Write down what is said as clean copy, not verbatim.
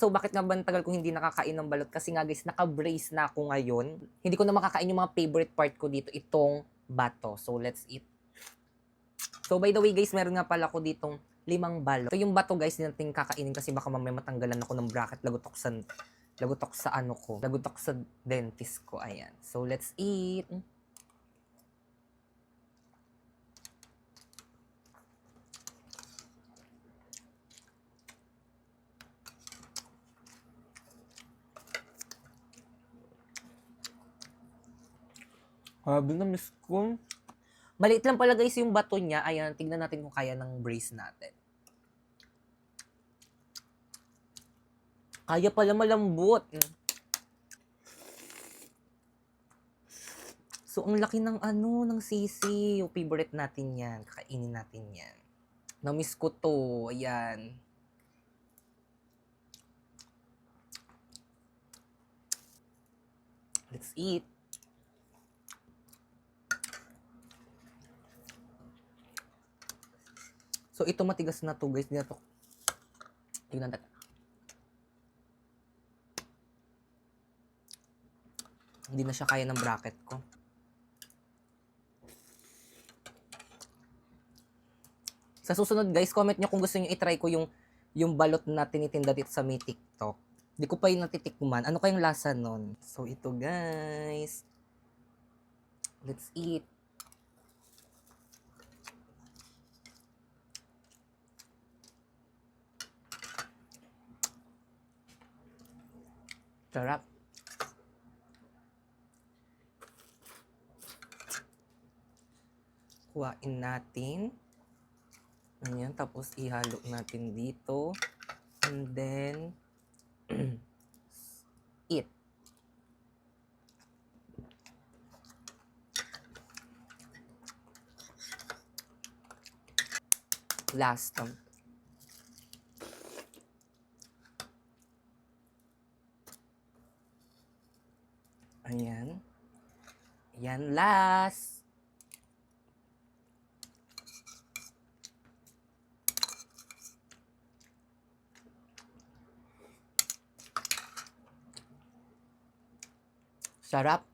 So, bakit nga ba ang tagal ko hindi nakakain ng balot? Kasi nga guys, naka-brace na ako ngayon. Hindi ko na makakain yung mga favorite part ko dito, itong bato. So, let's eat. So, by the way guys, meron nga pala ako ditong 5 balot. So, yung bato guys, hindi natin kakainin kasi baka mamaya matanggalan ako ng bracket. Lagutok sa dentist ko. Ayan. So, let's eat. Grabe na, miss ko. Maliit lang pala guys yung bato niya. Ayan, tignan natin kung kaya ng brace natin. Kaya pala, malambot. So, ang laki ng ng sisi. Yung favorite natin yan. Kakainin natin yan. Na-miss ko to. Ayan. Let's eat. So, ito matigas na to guys. Tignan natin. Hindi na siya kaya ng bracket ko. Sa susunod guys, comment nyo kung gusto nyo itry ko yung balot na tinitinda dito sa may TikTok. Hindi ko pa yung natitikman. Ano kayong lasa nun? So, ito guys. Let's eat. Sarap. Kuhain natin. Ayan, tapos ihalo natin dito. And then, eat. Last. Ayan. Ayan, last. Sarap.